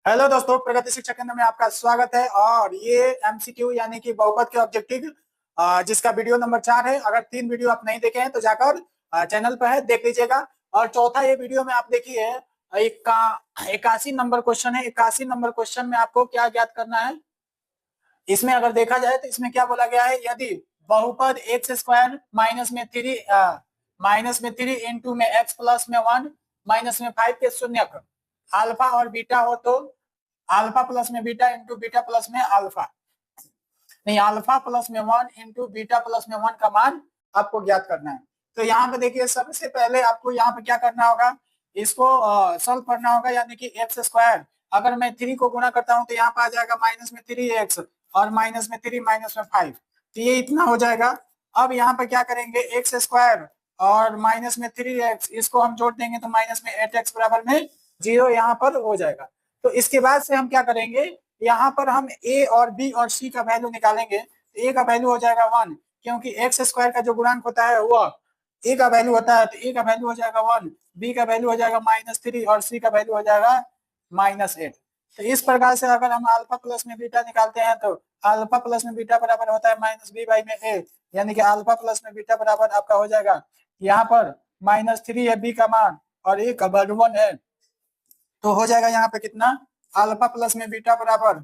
Hello दोस्तों, प्रगति शिक्षा केंद्र में आपका स्वागत है। और ये एमसीक्यू यानी कि बहुपद के ऑब्जेक्टिव जिसका वीडियो नंबर 4 है। अगर 3 वीडियो आप नहीं देखे हैं तो जाकर चैनल पर है, देख लीजिएगा। और चौथा ये वीडियो में आप देखिए, 81 नंबर क्वेश्चन है। 81 नंबर क्वेश्चन में आपको क्या ज्ञात करना है। इसमें अगर देखा जाए तो इसमें क्या बोला गया है, यदि बहुपद एक्स स्क्वायर माइनस में थ्री इंटू में एक्स प्लस में 1 माइनस में 5 के शून्यक अल्फा और बीटा हो तो अल्फा प्लस में बीटा इंटू बीटा प्लस में अल्फा, नहीं, अल्फा प्लस में 1 इंटू बीटा प्लस में 1 का मान आपको ज्ञात करना है। तो यहाँ पे देखिए, सबसे पहले आपको यहाँ पे क्या करना होगा, इसको सॉल्व करना होगा। यानी कि एक्स स्क्वायर, अगर मैं 3 को गुणा करता हूँ तो यहाँ पे आ जाएगा माइनस में 3x और माइनस में 3 माइनस में 5, तो ये इतना हो जाएगा। अब यहाँ पे क्या करेंगे, एक्स स्क्वायर और माइनस में 3x, इसको हम जोड़ देंगे तो माइनस में 8x बराबर में 0 यहाँ पर हो जाएगा। तो इसके बाद से हम क्या करेंगे, यहाँ पर हम a और b और c का वैल्यू निकालेंगे। a का वैल्यू हो जाएगा 1, क्योंकि एक्स स्क्वायर का जो गुणांक होता है वो a का वैल्यू होता है, तो a का वैल्यू हो जाएगा 1, b का वैल्यू हो जाएगा -3 और c का वैल्यू हो जाएगा -8। तो इस प्रकार से अगर हम अल्फा प्लस में बीटा निकालते हैं तो अल्फा प्लस में बीटा बराबर होता है -b/a, यानी कि अल्फा प्लस में बीटा बराबर आपका हो जाएगा, यहाँ पर -3 है b का मान और a का वैल्यू 1 है, तो हो जाएगा यहाँ पे कितना, अल्फा प्लस में बीटा बराबर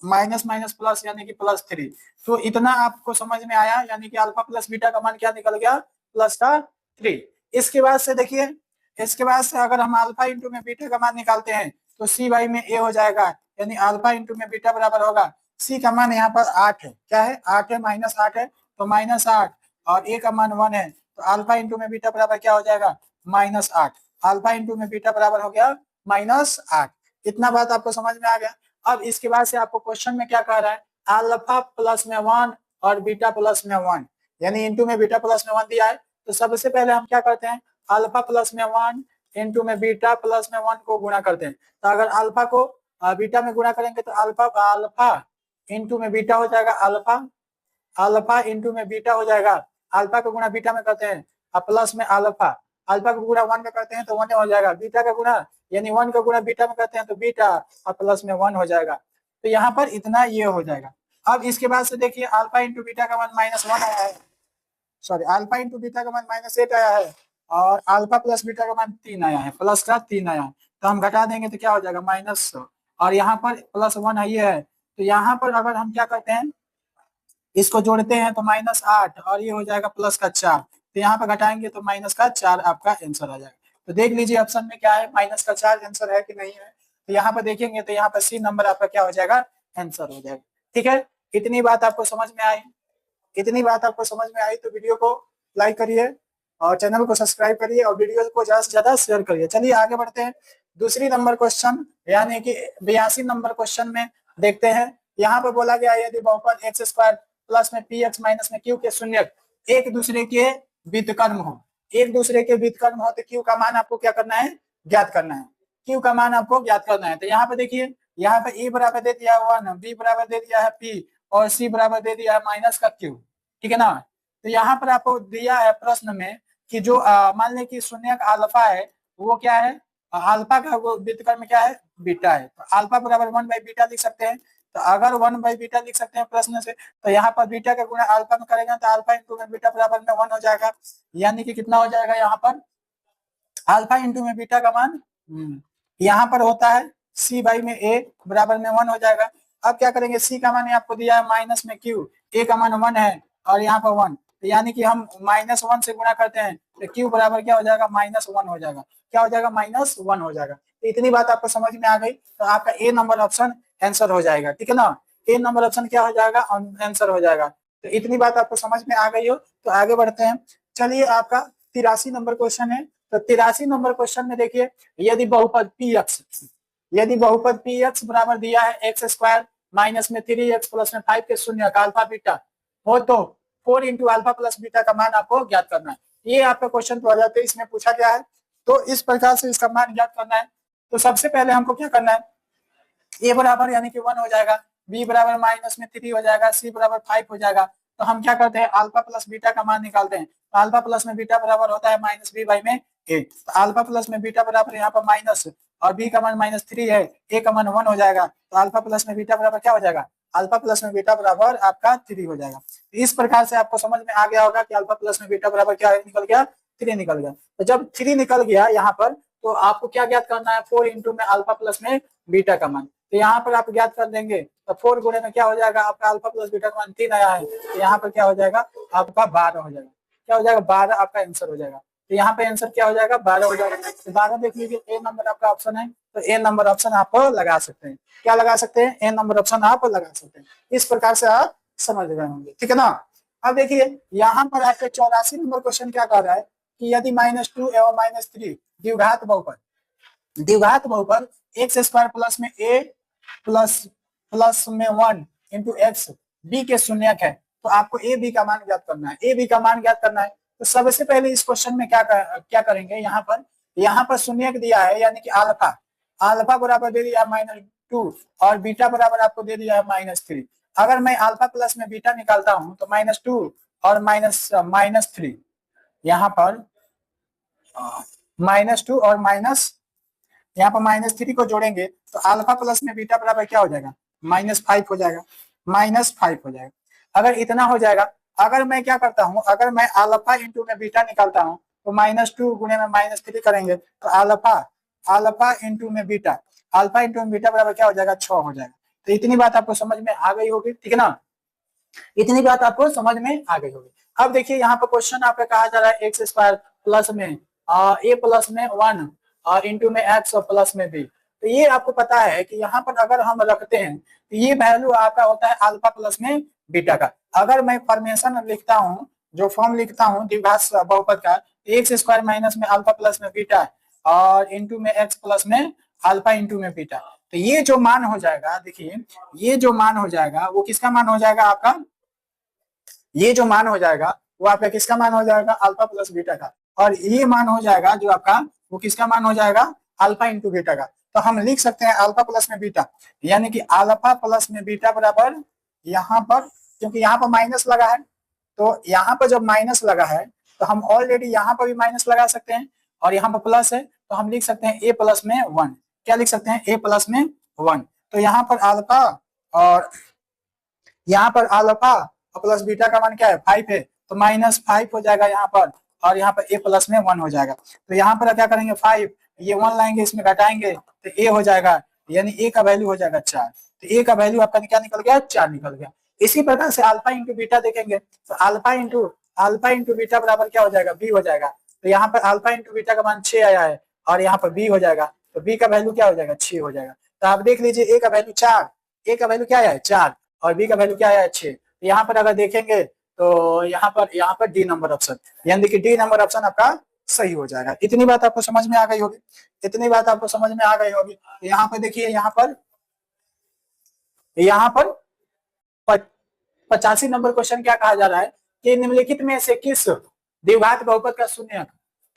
माइनस माइनस प्लस यानी कि +3। तो इतना आपको समझ में आया, यानी कि अल्फा प्लस बीटा का मान क्या निकल गया, +3। इसके बाद से देखिए, इसके बाद से अगर हम अल्फा इंटू में बीटा का मान निकालते हैं तो c/a हो जाएगा, यानी अल्फा इंटू में बीटा बराबर होगा, c का मान यहाँ पर 8 है, क्या है, 8 है, -8 है, तो -8 और a का मान 1 है, तो अल्फा इंटू में बीटा बराबर क्या हो जाएगा, -8। अल्फा इंटू में बीटा बराबर हो गया -8। इतना बात आपको समझ में आ गया। अब इसके बाद से आपको क्वेश्चन में क्या कह रहा है, अल्फा प्लस में 1 और बीटा प्लस में 1, यानी इंटू में बीटा प्लस में 1 दिया है। तो सबसे पहले हम क्या करते हैं, अल्फा प्लस में 1 इंटू में बीटा प्लस में 1 को गुणा करते हैं। तो अगर अल्फा को बीटा में गुणा करेंगे तो अल्फा इंटू में बीटा हो जाएगा, अल्फा इंटू में बीटा हो जाएगा, अल्फा का गुणा बीटा में करते हैं और प्लस में अल्फा, अल्फा का गुणा 1 में करते हैं तो 1 हो जाएगा, बीटा का गुणा यानी 1 का गुणा बीटा में करते हैं तो बीटा और प्लस में 1 हो जाएगा। तो यहाँ पर इतना ये हो जाएगा। अब इसके बाद से देखिए, अल्फा इंटू बीटा का मान -1 आया है, सॉरी, अल्फा इंटू बीटा का मान -8 आया है और अल्फा प्लस बीटा का मान 3 आया है, प्लस का 3 आया है, तो हम घटा देंगे तो क्या हो जाएगा, माइनस, और यहाँ पर +1 है ये है। तो यहाँ पर अगर हम क्या करते हैं, इसको जोड़ते हैं तो -8 और ये हो जाएगा +4, तो यहाँ पर घटाएंगे तो -4 आपका आंसर आ जाएगा। तो देख लीजिए ऑप्शन में क्या है, -4 आंसर है कि नहीं है। तो यहाँ पर देखेंगे तो यहाँ पर सी नंबर आपका क्या हो जाएगा, आंसर हो जाएगा। ठीक है, इतनी बात आपको समझ में आई, इतनी बात आपको समझ में आई तो वीडियो को लाइक करिए और चैनल को सब्सक्राइब करिए और वीडियो को ज्यादा से ज्यादा शेयर करिए। चलिए आगे बढ़ते हैं, दूसरी नंबर क्वेश्चन यानी कि 82 नंबर क्वेश्चन में देखते हैं। यहाँ पर बोला गया, यदि बहुपद एक्स स्क्वायर प्लस में पी एक्स माइनस में क्यू के शून्यक एक दूसरे के व्युत्क्रम हो, एक दूसरे के व्युत्क्रम हो तो क्यू का मान आपको क्या करना है, ज्ञात करना है, क्यू का मान आपको ज्ञात करना है। तो यहाँ पे देखिए, यहाँ पे ए बराबर दे दिया है 1, बी बराबर दे दिया है पी और सी बराबर दे दिया है माइनस का क्यू, ठीक है ना। तो यहाँ पर आपको दिया है प्रश्न में कि जो मान लें कि शून्यक अल्फा है वो क्या है, अल्फा का व्युत्क्रम क्या है, बीटा है, तो अल्फा बराबर 1/बीटा लिख सकते हैं। तो अगर 1/बीटा लिख सकते हैं प्रश्न से, तो यहाँ पर बीटा का गुणा अल्फा में करेगा तो अल्फा इंटू में बीटा बराबर में 1 हो जाएगा, यानी कि कितना हो जाएगा यहाँ पर, अल्फा इंटू में बीटा का मान यहाँ पर होता है c/a बराबर में 1 हो जाएगा। अब क्या करेंगे, c का मान आपको दिया है माइनस में q, a का मान 1 है और यहाँ पर 1, तो यानी कि हम -1 से गुणा करते हैं तो q बराबर क्या हो जाएगा, -1 हो जाएगा, क्या हो जाएगा, -1 हो जाएगा। तो इतनी बात आपको समझ में आ गई, तो आपका ए नंबर ऑप्शन आंसर हो जाएगा, ठीक है ना। ए नंबर ऑप्शन क्या हो जाएगा, आंसर हो जाएगा। तो इतनी बात आपको समझ में आ गई हो तो आगे बढ़ते हैं। चलिए, आपका 83 नंबर क्वेश्चन है। तो 83 नंबर क्वेश्चन में देखिए, यदि बहुपद पी एक्स बराबर दिया है एक्स स्क्वायर माइनस में 3x प्लस में 5 के शून्य का अल्फा बीटा हो तो 4 इंटू अल्फा प्लस बीटा का मान आपको ज्ञात करना है। ये आपका क्वेश्चन 2023 इसमें पूछा गया है। तो इस प्रकार से इसका मान ज्ञात करना है। तो सबसे पहले हमको क्या करना है, ए बराबर यानी कि 1 हो जाएगा, बी बराबर -3 हो जाएगा, सी बराबर 5 हो जाएगा। तो हम क्या करते हैं, अल्फा प्लस बीटा का मान निकालते हैं। तो अल्फा प्लस में बीटा बराबर होता है -b/a, तो अल्फा प्लस में बीटा बराबर यहाँ पर और बी का मान -3 है, ए का मान 1 हो जाएगा, तो अल्फा प्लस में बीटा बराबर क्या हो जाएगा, अल्फा प्लस में बीटा बराबर आपका 3 हो जाएगा। इस प्रकार से आपको समझ में आ गया होगा कि अल्फा प्लस में बीटा बराबर क्या निकल गया, 3 निकल गया। तो जब 3 निकल गया यहाँ पर, तो आपको क्या ज्ञात करना है, 4 इंटू में अल्फा प्लस में बीटा का मान। तो यहाँ पर आप ज्ञात कर देंगे, तो 4 गुणे में क्या हो जाएगा, आपका अल्फा प्लस बीटा का मान 3 आया है, तो यहाँ पर क्या हो जाएगा, आपका 12 हो जाएगा। क्या हो जाएगा, 12 आपका आंसर हो जाएगा। तो यहाँ पे आंसर क्या हो जाएगा, 12 हो जाएगा। तो 12 देख लीजिए, ए नंबर आपका ऑप्शन है, तो ए नंबर ऑप्शन आप लगा सकते हैं। क्या लगा सकते हैं, ए नंबर ऑप्शन आप लगा सकते हैं। इस प्रकार से आप समझ रहे होंगे, ठीक है ना। अब देखिए यहाँ पर आपके 84 नंबर क्वेश्चन क्या कर रहा है कि यदि -2 एवं -3 द्विघात बहुपद एक्स स्क्वायर प्लस में ए प्लस में 1 इंटू एक्स बी के शून्यक है, तो आपको ए बी का मान ज्ञात करना है। ए बी का मान ज्ञात करना है, तो सबसे पहले इस क्वेश्चन में क्या करेंगे, यहाँ पर शून्यक दिया है, यानी कि अल्फा बराबर दे दिया है -2 और बीटा बराबर आपको दे दिया है -3। अगर मैं अल्फा प्लस में बीटा निकालता हूं तो -2 और -3, यहाँ पर -2 और यहाँ पर -3 को जोड़ेंगे तो अल्फा प्लस में बीटा बराबर क्या हो जाएगा, -5 हो जाएगा, -5 हो जाएगा। अगर इतना हो जाएगा, अगर मैं क्या करता हूं, अगर मैं अल्फा इंटू में बीटा निकालता हूं तो -2 गुणे में -3 करेंगे तो अल्फा इंटू में बीटा बराबर क्या हो जाएगा, 6 हो जाएगा। तो इतनी बात आपको समझ में आ गई होगी, ठीक है ना, इतनी बात आपको समझ में आ गई होगी। अब देखिए यहाँ पर क्वेश्चन आपका कहा जा रहा है एक्स स्क्वायर प्लस में ए प्लस में 1 और इंटू में एक्स और प्लस में बी। तो ये आपको पता है कि यहाँ पर अगर हम रखते हैं तो ये वैल्यू आपका होता है अल्फा प्लस में बीटा का। अगर मैं फॉर्मेशन लिखता हूँ, जो फॉर्म लिखता हूँ द्विघात बहुपद का, एक्स स्क्वायर माइनस में अल्फा प्लस में बीटा और इंटू में एक्स प्लस में अल्फा इंटू में बीटा, तो ये जो मान हो जाएगा, देखिए ये जो मान हो जाएगा वो किसका मान हो जाएगा आपका, ये जो मान हो जाएगा वो आपका किसका मान हो जाएगा, अल्फा प्लस बीटा का। और ये मान हो जाएगा जो आपका, वो किसका मान हो जाएगा, अल्फा इंटू बीटा का। तो हम लिख सकते हैं अल्फा प्लस में बीटा, यानी कि अल्फा प्लस में बीटा बराबर, यहाँ पर क्योंकि यहाँ पर माइनस लगा है, तो यहाँ पर जब माइनस लगा है तो हम ऑलरेडी यहाँ पर भी माइनस लगा सकते हैं, और यहाँ पर प्लस है तो हम लिख सकते हैं ए प्लस में 1। क्या लिख सकते हैं, ए प्लस में 1। तो यहाँ पर अल्फा और यहाँ पर अल्फा प्लस बीटा का मान क्या है, 5 है, तो -5 हो जाएगा यहाँ पर, और यहाँ पर ए प्लस में 1 हो जाएगा। तो यहाँ पर क्या करेंगे, 5 ये 1 लाएंगे, इसमें घटाएंगे तो ए हो जाएगा, यानी ए का वैल्यू हो जाएगा 4। तो ए का वैल्यू आपका क्या निकल गया, 4 निकल गया। इसी प्रकार से अल्फा इंटू बीटा देखेंगे तो अल्फा इंटू बीटा बराबर क्या हो जाएगा, बी हो जाएगा। तो यहाँ पर अल्फा इंटू बीटा का मान 6 आया है, और यहाँ पर बी हो जाएगा, तो बी का वैल्यू क्या हो जाएगा, 6 हो जाएगा। तो आप देख लीजिए ए का वैल्यू 4, ए का वैल्यू क्या है 4, और बी का वैल्यू क्या है 6। यहाँ पर अगर देखेंगे तो यहाँ पर डी नंबर ऑप्शन, यानी कि डी नंबर ऑप्शन आपका सही हो जाएगा। इतनी बात आपको समझ में आ गई होगी, इतनी बात आपको समझ में आ गई होगी। यहाँ पर देखिए, यहाँ पर 85 नंबर क्वेश्चन क्या कहा जा रहा है कि निम्नलिखित में से किस द्विघात बहुपद का शून्यक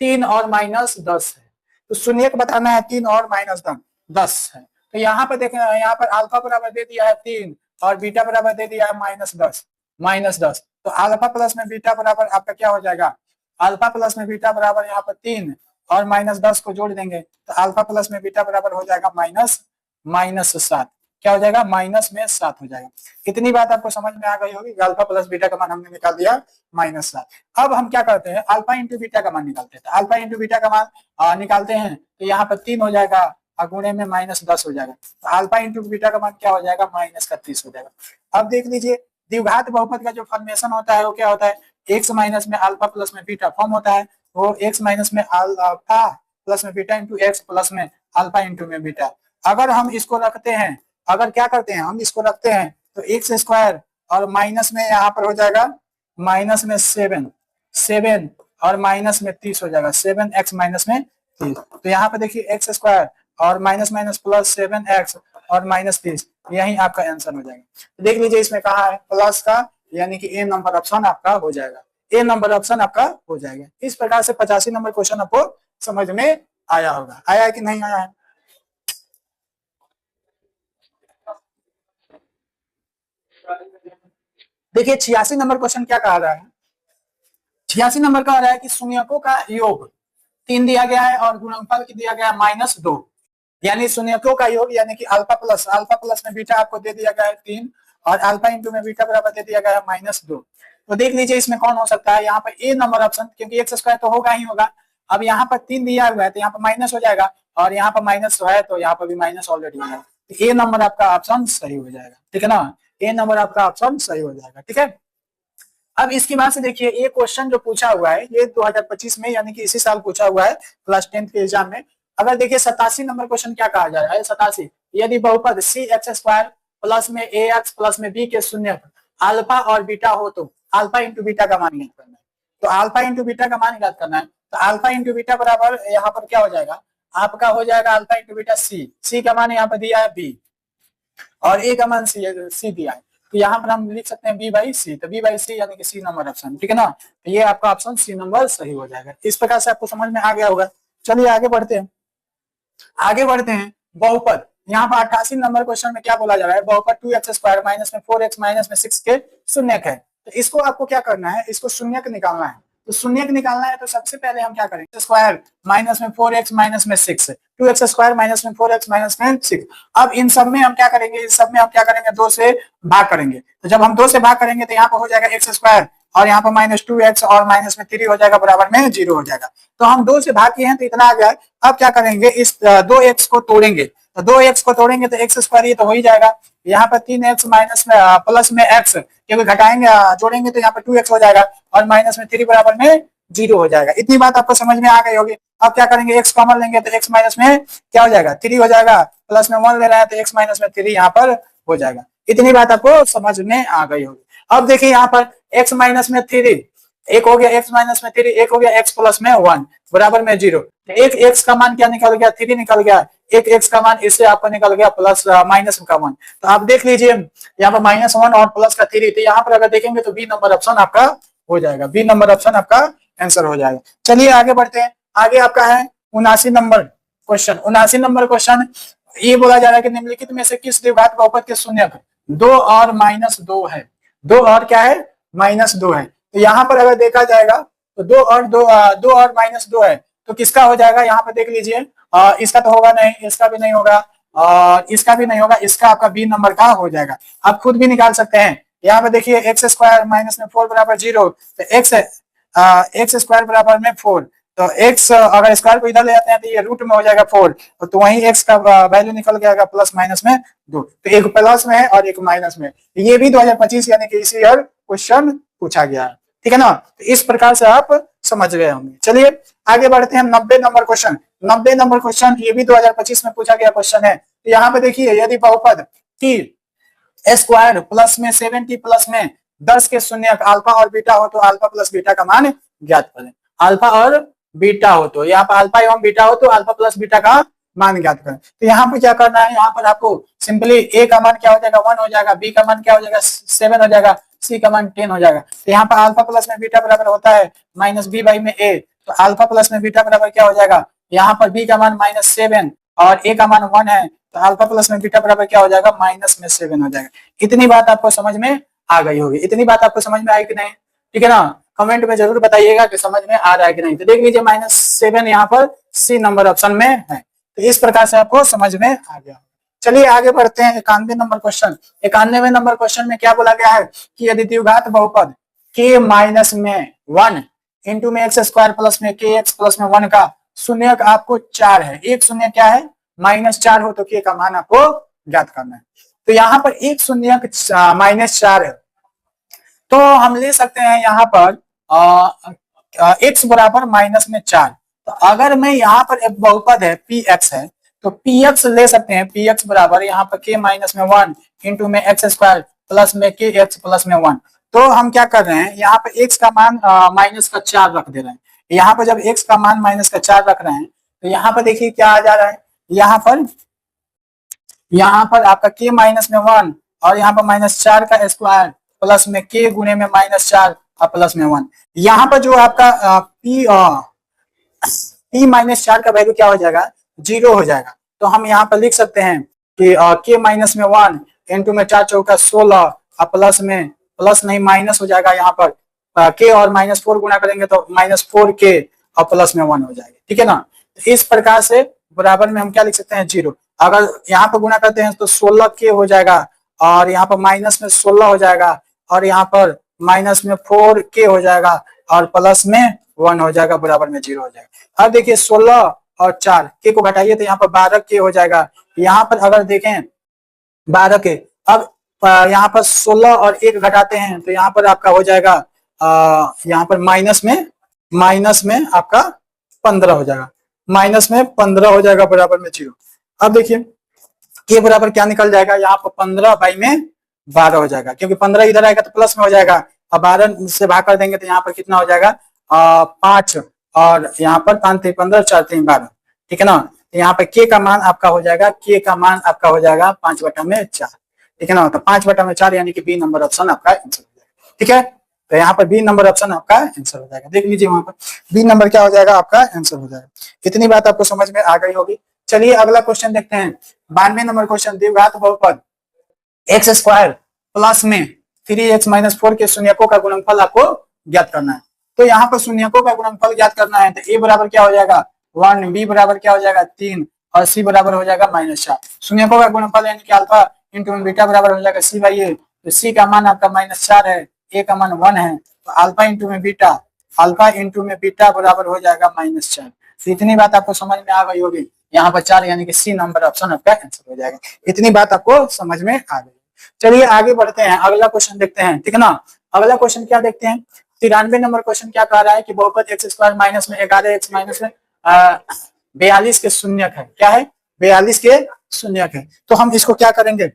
3 और -10 है। तो शून्यक बताना है 3 और -10 है। तो यहाँ पर देखें, यहाँ पर अल्फा बराबर दे दिया है 3 और बीटा बराबर दे दिया है -10। तो अल्फा प्लस में बीटा बराबर आपका क्या हो जाएगा, अल्फा प्लस में बीटा बराबर यहाँ पर 3 और -10 को जोड़ देंगे तो अल्फा प्लस में बीटा बराबर हो जाएगा -7। क्या हो जाएगा, -7 हो जाएगा। इतनी बात आपको समझ में आ गई होगी। अल्फा प्लस बीटा का मान हमने निकाल दिया -7। अब हम क्या करते हैं, अल्फा इंटू बीटा का मान निकालते हैं। तो अल्फा इंटू बीटा का मान निकालते हैं तो यहाँ पर 3 हो जाएगा, गुणे में -10 हो जाएगा। तो अल्फा इंटू बीटा का मान क्या हो जाएगा, -31 हो जाएगा। अब देख लीजिए, द्विघात बहुपद का जो फॉर्मेशन होता है वो क्या होता है, एक्स माइनस में अल्फा प्लस में बीटा फॉर्म होता है, वो एक्स माइनस में अल्फा प्लस में बीटा इंटू एक्स प्लस में अल्फा इंटू में बीटा। अगर हम इसको रखते हैं, अगर क्या करते हैं, हम इसको रखते हैं तो एक्स स्क्वायर और माइनस में यहाँ पर हो जाएगा माइनस में 7 और माइनस में 30 हो जाएगा, 7x माइनस में 30। तो यहाँ पे देखिए एक्स स्क्वायर और माइनस प्लस 7x और -30, यही आपका आंसर हो जाएगा। तो देख लीजिए इसमें कहा है प्लस का, यानी कि ए नंबर ऑप्शन आपका हो जाएगा, ए नंबर ऑप्शन आपका हो जाएगा। इस प्रकार से 85 नंबर क्वेश्चन आपको समझ में आया होगा। आया है कि नहीं आया है? देखिए 86 नंबर क्वेश्चन क्या कहा रहा है, 86 नंबर कह रहा है कि शून्यकों का योग 3 दिया गया है और गुणनफल दिया गया है -2। यानी शून्यकों का योग, यानी कि अल्फा प्लस में बीटा आपको दे दिया गया है 3 और अल्फा इंटू में बीटा बराबर दे दिया गया है -2। तो देख लीजिए इसमें कौन हो सकता है, यहाँ पर ए नंबर ऑप्शन, क्योंकि एक्स स्क्वायर तो होगा ही होगा। अब यहाँ पर 3 दिया हुआ है तो यहाँ पर माइनस हो जाएगा, और यहाँ पर माइनस है तो यहाँ पर भी माइनस ऑलरेडी है, तो ए नंबर आपका ऑप्शन सही हो जाएगा। ठीक है ना, ए नंबर आपका ऑप्शन सही हो जाएगा। ठीक है, अब इसके बाद से देखिए ये क्वेश्चन जो पूछा हुआ है ये 2025 में, यानी कि इसी साल पूछा हुआ है क्लास 10 के एग्जाम में। अगर देखिए 87 नंबर क्वेश्चन क्या कहा जा रहा है, 87, यदि बहुपद सी एक्स स्क्वायर प्लस में ए एक्स प्लस में बी के शून्य अल्फा और बीटा हो तो अल्फा इंटू बीटा का मान ज्ञात करना है। तो अल्फा इंटू बीटा का मान ज्ञात करना है, तो अल्फा इंटू बीटा बराबर यहाँ पर क्या हो जाएगा, आपका हो जाएगा अल्फा इंटू बीटा सी का मान यहाँ पर दिया है बी और ए का मान सी दिया है, तो यहाँ पर हम लिख सकते हैं बी बाई सी, तो बी बाई सी यानी कि सी नंबर ऑप्शन। ठीक है ना, तो ये आपका ऑप्शन सी नंबर सही हो जाएगा। इस प्रकार से आपको समझ में आ गया होगा। चलिए आगे बढ़ते हैं बहुपद। यहाँ पर 88 नंबर क्वेश्चन में क्या बोला जा रहा है, बहुपद 2x स्क्वायर माइनस में 4x माइनस में 6 के शून्यक है। तो इसको आपको क्या करना है, इसको शून्यक निकालना है। तो शून्यक निकालना है तो सबसे पहले हम क्या करेंगे, स्क्वायर माइनस में 4x माइनस में 6, 2x स्क्वायर माइनस में 4x माइनस में 6। अब इन सब में हम क्या करेंगे, इस सब में हम क्या करेंगे, 2 से भाग करेंगे। तो जब हम 2 से भाग करेंगे तो यहाँ पर हो जाएगा एक्स स्क्वायर और यहाँ पर -2x और माइनस में 3 हो जाएगा, बराबर में 0 हो जाएगा। तो हम 2 से भाग किए हैं तो इतना आ गया। अब क्या करेंगे, इस 2x को तोड़ेंगे, तो 2x को तोड़ेंगे तो एक्स स्क्वायर ये तो हो ही जाएगा। यहाँ पर 3x माइनस में प्लस में x, क्योंकि घटाएंगे जोड़ेंगे तो यहाँ पर 2x हो जाएगा और माइनस में 3 बराबर में 0 हो जाएगा। इतनी बात आपको समझ में आ गई होगी। अब क्या करेंगे, x कॉमन लेंगे तो x माइनस में क्या हो जाएगा, 3 हो जाएगा, प्लस में 1 ले रहे हैं तो x माइनस में 3 यहाँ पर हो जाएगा। इतनी बात आपको समझ में आ गई होगी। अब देखिए यहाँ पर x माइनस में 3, एक हो गया x माइनस में 3, एक हो गया x प्लस में 1 बराबर में 0। एक x का मान क्या निकल गया, 3 निकल गया। एक x का मान इससे आपको निकल गया प्लस माइनस का 1। तो आप देख लीजिए यहाँ पर -1 और प्लस का 3, तो यहाँ पर अगर देखेंगे तो बी नंबर ऑप्शन आपका हो जाएगा, बी नंबर ऑप्शन आपका आंसर हो जाएगा। चलिए आगे बढ़ते हैं। आगे आपका है 79 नंबर क्वेश्चन। 79 नंबर क्वेश्चन ये बोला जा रहा है कि निम्नलिखित में से किस द्विघात बहुपद के शून्यक 2 और -2 है, 2 और क्या है, -2 है। तो यहाँ पर अगर देखा जाएगा तो 2 और -2 है, तो किसका हो जाएगा, यहाँ पर देख लीजिए इसका तो होगा नहीं, इसका भी नहीं होगा और इसका भी नहीं होगा, इसका आपका बी नंबर का हो जाएगा। आप खुद भी निकाल सकते हैं। यहाँ पे देखिए एक्स स्क्वायर माइनस में 4 बराबर 0, तो एक्स स्क्वायर बराबर में 4, तो x अगर स्क्वायर को इधर ले जाते हैं तो ये रूट में हो जाएगा 4, तो वहीं x का वैल्यू निकल गया प्लस माइनस में 2, तो एक प्लस में है और एक माइनस में। ये भी 2025 यानी कि इसी ईयर क्वेश्चन पूछा गया है। ठीक है ना, तो इस प्रकार से आप समझ गए होंगे। चलिए आगे बढ़ते हैं। 90 नंबर क्वेश्चन, 90 नंबर क्वेश्चन ये भी 2025 में पूछा गया क्वेश्चन है। तो यहाँ पे देखिए यदि बहुपद t स्क्वायर प्लस में 70 प्लस में 10 के शून्यक अल्फा और बीटा हो तो अल्फा प्लस बीटा का मान ज्ञात करें। अल्फा और बीटा हो तो यहाँ पर अल्फा एवं बीटा हो तो अल्फा प्लस बीटा का मान ज्ञात करें। तो यहाँ पर क्या करना है, यहाँ पर आपको सिंपली ए का मान क्या हो जाएगा 1 हो जाएगा, बी का मान क्या हो जाएगा 7 हो जाएगा, सी का मान 10 हो जाएगा। तो यहाँ पर अल्फा प्लस में बीटा बराबर होता है -b बाई में a, तो अल्फा प्लस में बीटा बराबर क्या हो जाएगा, यहाँ पर b का मान -7 और a का मान 1 है, तो अल्फा प्लस में बीटा बराबर क्या हो जाएगा -7 हो जाएगा। इतनी बात आपको समझ में आ गई होगी। इतनी बात आपको समझ में आई कि नहीं, ठीक है ना, कमेंट में जरूर बताइएगा कि समझ में आ रहा है कि नहीं। तो देख लीजिए -7 यहाँ पर सी नंबर ऑप्शन में है। तो इस प्रकार से आपको समझ में आ गया। चलिए आगे बढ़ते हैं। 91 नंबर क्वेश्चन। 91 नंबर क्वेश्चन में क्या बोला गया है कि यदि द्विघात बहुपद k माइनस में 1 इंटू में एक्स स्क्वायर प्लस में के एक्स प्लस में 1 का शून्यक आपको 4 है, एक शून्य क्या है -4 हो तो k का मान आपको ज्ञात करना है। तो यहाँ पर एक शून्यक -4 है, तो हम ले सकते हैं यहाँ पर x बराबर -4। तो अगर मैं यहाँ पर एक बहुपद है px है तो px ले सकते हैं, px बराबर यहाँ पर k माइनस में 1 इंटू में एक्स स्क्वायर प्लस में के एक्स प्लस में 1। तो हम क्या कर रहे हैं, यहाँ पर x का मान -4 रख दे रहे हैं। यहाँ पर जब x का मान -4 रख रहे हैं तो यहाँ पर देखिए क्या आ जा रहा है, यहाँ पर आपका k माइनस में 1 और यहाँ पर -4 का स्क्वायर प्लस में k गुणे में -4 और प्लस में 1। यहाँ पर जो आपका p -4 का वैल्यू क्या हो जाएगा 0 हो जाएगा। तो हम यहाँ पर लिख सकते हैं कि k माइनस में 1 इंटू में 4 चौका 16 और प्लस में प्लस नहीं माइनस हो जाएगा, यहाँ पर k और -4 गुणा करेंगे तो -4k और प्लस में 1 हो जाएगा। ठीक है ना, इस प्रकार से बराबर में हम क्या लिख सकते हैं 0। अगर यहाँ पर गुणा करते हैं तो 16k हो जाएगा, और यहाँ पर माइनस में 16 हो जाएगा, और यहाँ पर माइनस में 4k हो जाएगा, और प्लस में 1 हो जाएगा, बराबर में 0 हो जाएगा। अब देखिए 16 और 4 के को घटाइए तो यहाँ पर 12k हो जाएगा। यहाँ पर अगर देखें 12k, अब यहाँ पर 16 और 1 घटाते हैं तो यहाँ पर आपका हो जाएगा यहाँ पर माइनस में आपका 15 हो जाएगा, माइनस में 15 हो जाएगा, बराबर में 0। अब देखिए के बराबर क्या निकल जाएगा, यहाँ पर 15 बाई में 12 हो जाएगा, क्योंकि 15 इधर आएगा तो प्लस में हो जाएगा। अब 12 से भाग कर देंगे तो यहाँ पर कितना हो जाएगा 5, और यहाँ पर 5 3 15 4 3 12, ठीक है ना। यहाँ पे के का मान आपका हो जाएगा, के का मान आपका हो जाएगा 5/4, ठीक है ना। तो 5/4 यानी कि बी नंबर ऑप्शन आपका आंसर हो जाएगा, ठीक है। तो यहाँ पर बी नंबर ऑप्शन आपका आंसर हो जाएगा, देख लीजिए वहां पर बी नंबर क्या हो जाएगा, आपका आंसर हो जाएगा। इतनी बात आपको समझ में आ गई होगी। चलिए अगला क्वेश्चन देखते हैं, 92 नंबर क्वेश्चन। द्विघात बहुपद x² प्लस में 3x-4 के शून्यकों का गुणनफल आपको ज्ञात करना है। तो यहाँ पर शून्यकों का गुणनफल ज्ञात करना है, तो a बराबर क्या हो जाएगा 1, b बराबर क्या हो जाएगा 3, और c बराबर हो जाएगा -4। शून्यकों का गुणनफल यानी कि अल्फा इंटू बीटा बराबर हो जाएगा c/a। तो c का मान आपका -4 है, a का मान 1 है, तो अल्फा इंटू में बीटा बराबर हो जाएगा -4। तो इतनी बात आपको समझ में आ गई होगी। यहाँ पर 4 यानी कि सी नंबर ऑप्शन आपका आंसर हो जाएगा। इतनी बात आपको समझ में आ गई। चलिए आगे बढ़ते हैं, अगला क्वेश्चन देखते हैं, ठीक है ना। अगला क्वेश्चन क्या देखते हैं, 93 नंबर क्वेश्चन क्या कह रहा है कि बहुपद x² माइनस में 11x माइनस में 42 के शून्यक है। क्या है 42 के शून्यक है। तो हम इसको क्या करेंगे,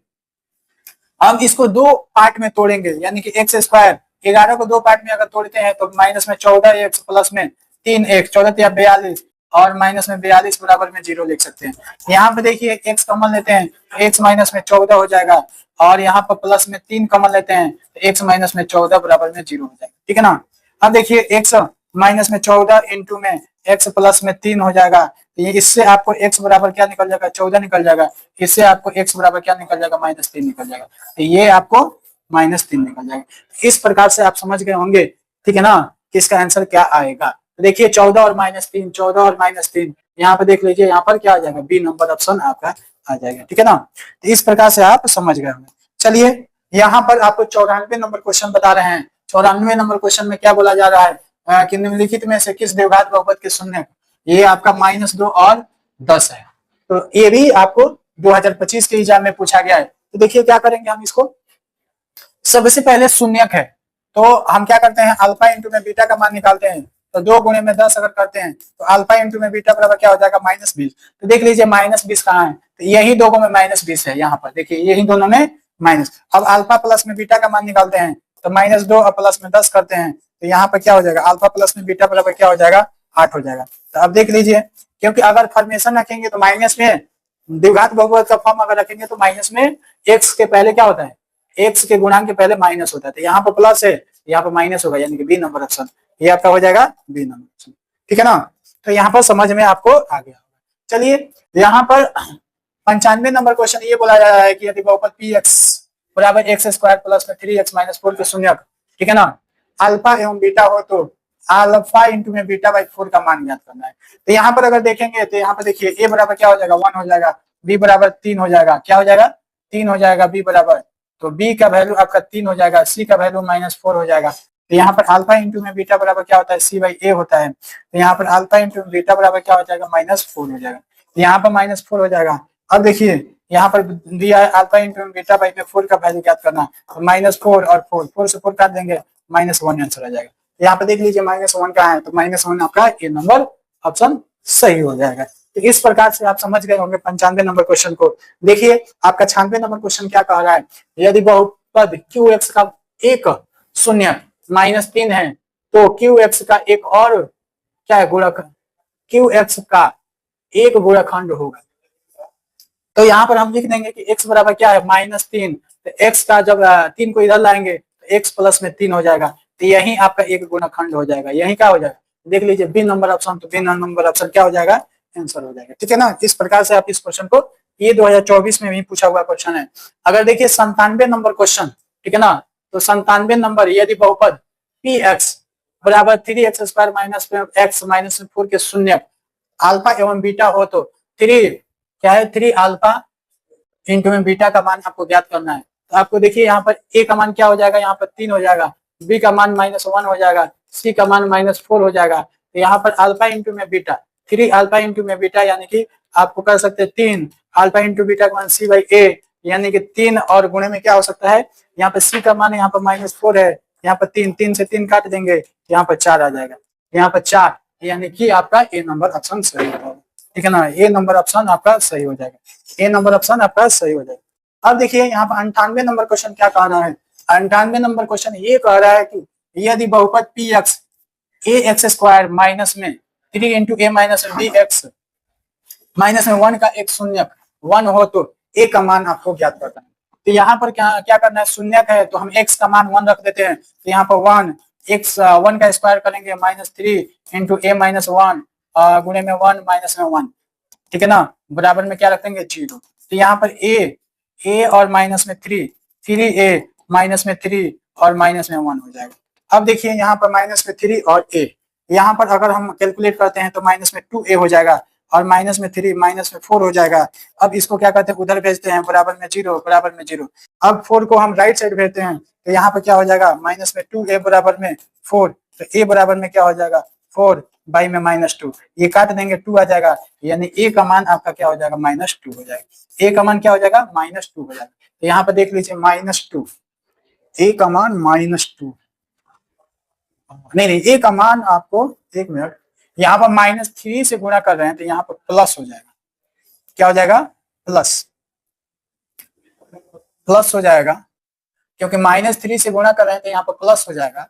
हम इसको दो पार्ट में तोड़ेंगे, यानी कि x² 11 को दो पार्ट में अगर तोड़ते हैं तो माइनस में 14x प्लस में 3x, 14 या 42, और माइनस में 42 बराबर में 0 लिख सकते हैं। यहाँ पे देखिए x कॉमन लेते हैं तो x माइनस में 14 हो जाएगा, और यहाँ पर प्लस में 3 कॉमन लेते हैं तो x माइनस में 14 बराबर में 0 हो जाएगा, ठीक है ना। अब देखिए x माइनस में 14 इंटू में x प्लस में 3 हो जाएगा, तो ये इससे आपको x बराबर क्या निकल जाएगा 14 निकल जाएगा, इससे आपको x बराबर क्या निकल जाएगा -3 निकल जाएगा, तो ये आपको -3 निकल जाएगा। इस प्रकार से आप समझ गए होंगे, ठीक है ना, कि इसका आंसर क्या आएगा। देखिए 14 और -3, 14 और -3, यहाँ पे देख लीजिए, यहाँ पर क्या आ जाएगा बी नंबर ऑप्शन आपका आ जाएगा, ठीक है ना। तो इस प्रकार से आप समझ गए होंगे। चलिए यहाँ पर आपको 94 नंबर क्वेश्चन बता रहे हैं। 94 नंबर क्वेश्चन में क्या बोला जा रहा है कि निम्नलिखित में से किस द्विघात बहुपद के शून्य, ये आपका -2 और 10 है। तो ये भी आपको 2025 के एग्जाम में पूछा गया है। तो देखिए क्या करेंगे हम इसको, सबसे पहले शून्यक है तो हम क्या करते हैं अल्फा इंटू में बीटा का मान निकालते हैं। तो 2 गुणे में 10 अगर करते हैं तो अल्फा इंटू में बीटा बराबर क्या हो जाएगा -20। तो देख लीजिए -20 कहाँ है, तो यही दोनों में -20 है। यहाँ पर देखिए यही दोनों में माइनस। अब अल्फा प्लस में बीटा का मान निकालते हैं तो -2 और प्लस में 10 करते हैं तो यहाँ पर क्या हो जाएगा अल्फा प्लस में बीटा बराबर क्या हो जाएगा 8 हो जाएगा। तो अब देख लीजिए, क्योंकि अगर फॉर्मेशन रखेंगे तो माइनस में द्विघात बहुपद का फॉर्म अगर रखेंगे तो माइनस में एक्स के पहले क्या होता है, एक्स के गुणांक के पहले माइनस होता है। तो यहाँ पर प्लस है, यहाँ पर माइनस होगा, यानी कि बी नंबर ऑप्शन ये आपका हो जाएगा बी नंबर ऑप्शन, ठीक है ना। तो यहाँ पर समझ में आपको आ गया। चलिए यहाँ पर 95 नंबर क्वेश्चन ये बोला जा रहा है कि यदि बहुपद पी एक्स बराबर x² प्लस में 3x - 4 के शून्यक, ठीक है ना, अल्फा एवं बीटा हो तो अल्फा इंटू में बीटा बाई 4 का मान ज्ञात करना है। तो यहाँ पर अगर देखेंगे तो यहाँ पर देखिए ए बराबर क्या हो जाएगा 1 हो जाएगा, बी बराबर 3 हो जाएगा, क्या हो जाएगा 3 हो जाएगा, बी बराबर, तो बी का वैल्यू आपका 3 हो जाएगा, सी का वैल्यू -4 हो जाएगा। तो यहाँ पर अल्फा इंटू में बीटा बराबर क्या होता है c/a होता है। तो यहाँ पर अल्फा इंटू बीटा बराबर क्या हो जाएगा -4 हो जाएगा, तो यहाँ पर -4 हो जाएगा। अब देखिए यहाँ पर दिया है अल्फा इंटू बीटा बाई में 4 का वैल्यू ज्ञात करना, तो -4 और 4 से 4 काट देंगे -1 आंसर आ जाएगा। यहाँ पे देख लीजिए -1 कहाँ है, तो -1 आपका ए नंबर ऑप्शन सही हो जाएगा। तो इस प्रकार से आप समझ गए होंगे 95 नंबर क्वेश्चन को। देखिए आपका 96 नंबर क्वेश्चन क्या कह रहा है, यदि बहुपद QX का एक शून्य -3 है तो QX का एक और क्या है गुणक, QX का एक गुणनखंड होगा। तो यहाँ पर हम लिख देंगे कि x बराबर क्या है -3, तो x का जब 3 को इधर लाएंगे तो x प्लस में 3 हो जाएगा, तो यही आपका एक गुणनखंड हो जाएगा, यही क्या हो जाएगा देख लीजिए बी नंबर ऑप्शन, तो बी नंबर ऑप्शन क्या हो जाएगा आंसर हो जाएगा, ठीक है ना। इस प्रकार से आप इस क्वेश्चन को, ये 2024 में भी पूछा हुआ क्वेश्चन है। अगर देखिए 97 नंबर क्वेश्चन, ठीक है ना, तो 97 नंबर यदि बहुपद पी एक्स बराबर 3x² - x - 4 के शून्य अल्फा एवं बीटा हो तो 3 क्या है, 3 अल्फा इंटू में बीटा का मान आपको ज्ञात करना है। तो आपको देखिए यहाँ पर ए का मान क्या हो जाएगा, यहाँ पर 3 हो जाएगा, बी का मान -1 हो जाएगा, सी का मान -4 हो जाएगा। तो यहाँ पर अल्फा इंटू में बीटा, 3 अल्फा इंटू में बीटा यानी कि आपको कर सकते हैं 3 अल्फा इंटू बीटा का मान सी बाई ए, यानी कि 3 और गुणे में क्या हो सकता है, यहाँ पर सी का मान यहाँ पर -4 है, यहाँ पर 3, 3 से 3 काट देंगे, यहाँ पर 4 आ जाएगा, यहाँ पर 4, यानी कि आपका ए नंबर ऑप्शन सही होगा। ठीक है ना, ए नंबर ऑप्शन आपका सही हो जाएगा, ए नंबर ऑप्शन आपका सही हो जाएगा। अब देखिए यहाँ पर 98 नंबर क्वेश्चन क्या कह रहा है, 98 नंबर क्वेश्चन ये कह रहा है कि यदि बहुपद पी एक्स ए एक्स स्क्वायर माइनस में 3 इंटू ए माइनस बी एक्स माइनस में 1 का एक शून्यक 1 हो तो ए का मान आपको ज्ञात करना है। तो यहाँ पर क्या क्या करना है, शून्यक है तो हम एक्स का मान 1 रख देते हैं, तो यहाँ पर 1 एक्स 1 का स्क्वायर करेंगे -3 इंटू ए माइनस 1 गुणे में 1 माइनस में 1, ठीक है ना, बराबर में क्या रखेंगे 0। तो यहाँ पर ए और माइनस में 3 3a माइनस में 3 और माइनस में 1 हो जाएगा। अब देखिए यहाँ पर माइनस में 3 और a, यहाँ पर अगर हम कैलकुलेट करते हैं तो माइनस में 2a हो जाएगा और माइनस में 3 माइनस में 4 हो जाएगा। अब इसको क्या करते हैं, उधर भेजते हैं, बराबर में 0 बराबर में 0। अब 4 को हम राइट साइड भेजते हैं तो यहाँ पर क्या हो जाएगा, माइनस में 2a बराबर में 4, तो a बराबर में क्या हो जाएगा 4 बाई में -2, ये काट देंगे 2 आ जाएगा, यानी ए का मान आपका क्या हो जाएगा -2 हो जाएगा, ए का मान क्या हो जाएगा -2 हो जाएगा। तो यहाँ पर देख लीजिए -2, ए का मान -2, नहीं ए का मान आपको, एक मिनट, यहाँ पर -3 से गुणा कर रहे हैं तो यहाँ पर प्लस हो जाएगा, क्या हो जाएगा प्लस हो जाएगा, क्योंकि -3 से गुणा कर रहे हैं तो यहाँ पर प्लस हो जाएगा,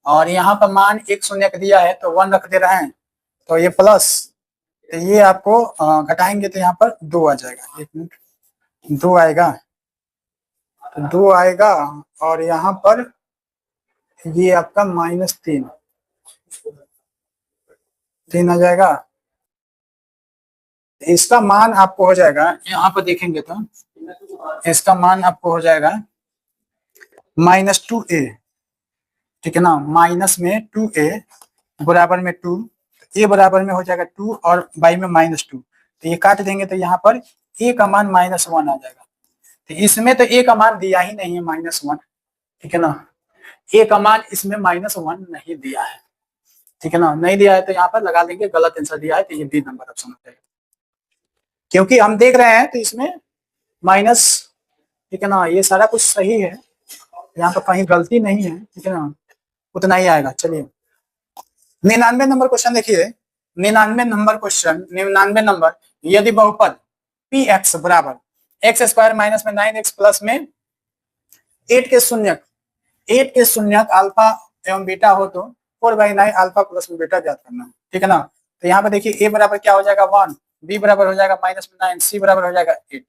और यहाँ पर मान एक शून्य दिया है तो 1 रख दे रहे हैं तो ये प्लस, तो ये आपको घटाएंगे तो यहाँ पर 2 आ जाएगा, एक मिनट 2 आएगा, तो 2 आएगा और यहाँ पर ये आपका -3 आ जाएगा। इसका मान आपको हो जाएगा, यहाँ पर देखेंगे तो इसका मान आपको हो जाएगा -2a, ठीक है ना, माइनस में 2a बराबर में 2, ए बराबर में हो जाएगा 2 और बाई में -2, तो ये काट देंगे तो यहाँ पर ए का मान -1 आ जाएगा। तो इसमें तो ए का मान दिया ही नहीं है -1, ठीक है ना, ए का मान इसमें -1 नहीं दिया है, ठीक है ना, नहीं दिया है तो यहाँ पर लगा लेंगे गलत आंसर दिया है, तो ये बी नंबर ऑप्शन हो जाएगा, क्योंकि हम देख रहे हैं तो इसमें माइनस, ठीक है ना, ये सारा कुछ सही है, यहाँ पर कहीं गलती नहीं है, ठीक है ना, उतना ही आएगा। चलिए 99 नंबर क्वेश्चन देखिए, 99 नंबर क्वेश्चन, 99 नंबर, यदि बहुपद पी एक्स बराबर एक्स स्क्वायर माइनस में 9x प्लस में 8 के शून्यक अल्फा एवं बीटा हो तो 4/9 अल्फा प्लस में बीटा ज्ञात करना, ठीक है ना। तो यहाँ पर देखिए ए बराबर क्या हो जाएगा 1, बी बराबर हो जाएगा -9, सी बराबर हो जाएगा 8,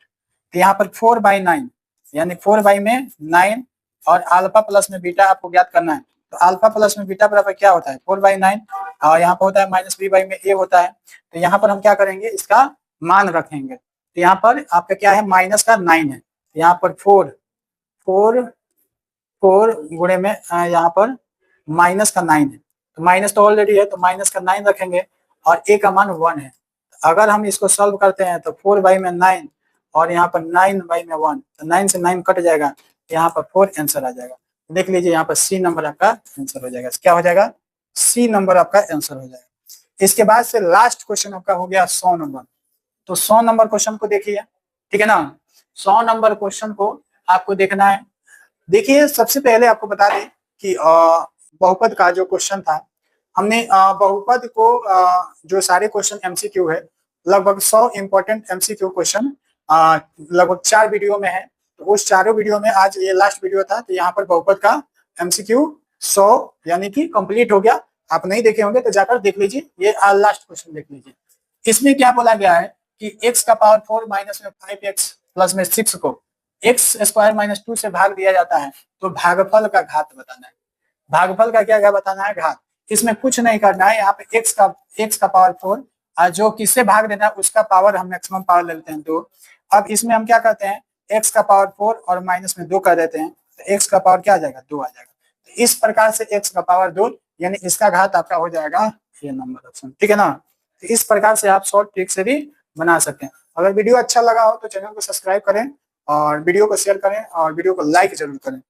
तो यहाँ पर 4/9 यानी 4/9 और अल्फा प्लस में बीटा आपको ज्ञात करना है। तो अल्फा प्लस में बीटा बराबर क्या होता है 4/9, और यहाँ पर होता है -b में a होता है। तो यहाँ पर हम क्या करेंगे, इसका मान रखेंगे, तो यहाँ पर आपका क्या है माइनस का 9 है, यहाँ पर 4 गुणे में यहाँ पर माइनस का 9 है, तो माइनस तो ऑलरेडी है तो माइनस का 9 रखेंगे और a का मान 1 है। अगर हम इसको सॉल्व करते हैं तो 4/9 और यहाँ पर 9/1, तो 9 से 9 कट जाएगा, यहाँ पर 4 आंसर आ जाएगा। देख लीजिए यहाँ पर सी नंबर आपका आंसर हो जाएगा, क्या हो जाएगा सी नंबर आपका आंसर हो जाएगा। इसके बाद से लास्ट क्वेश्चन आपका हो गया 100 नंबर। तो 100 नंबर क्वेश्चन को देखिए, ठीक है ना, 100 नंबर क्वेश्चन को आपको देखना है। देखिए सबसे पहले आपको बता दें कि बहुपद का जो क्वेश्चन था, हमने बहुपद को जो सारे क्वेश्चन एमसीक्यू है, लगभग 100 इंपॉर्टेंट एमसीक्यू क्वेश्चन लगभग 4 वीडियो में है। तो उस चारों वीडियो में आज ये लास्ट वीडियो था, तो यहाँ पर बहुपद का एमसीक्यू 100 यानी कि कंप्लीट हो गया। आप नहीं देखे होंगे तो जाकर देख लीजिए, ये लास्ट क्वेश्चन देख लीजिए। इसमें क्या बोला गया है कि x का पावर 4 माइनस में 5x प्लस में 6 को x स्क्वायर माइनस 2 से भाग दिया जाता है, तो भागफल का घात बताना है। भागफल का क्या बताना है, घात। इसमें कुछ नहीं करना है, यहाँ पे x का पावर 4 और जो किससे भाग देना है उसका पावर हम मैक्सिमम पावर ले लेते हैं 2। अब इसमें हम क्या करते हैं, x का पावर 4 और माइनस में 2 कर देते हैं, तो x का पावर क्या आ जाएगा 2 आ जाएगा। तो इस प्रकार से x का पावर 2 यानी इसका घात आपका हो जाएगा ये नंबर ऑप्शन, ठीक है ना। तो इस प्रकार से आप शॉर्ट ट्रिक से भी बना सकें। अगर वीडियो अच्छा लगा हो तो चैनल को सब्सक्राइब करें और वीडियो को शेयर करें और वीडियो को लाइक जरूर करें।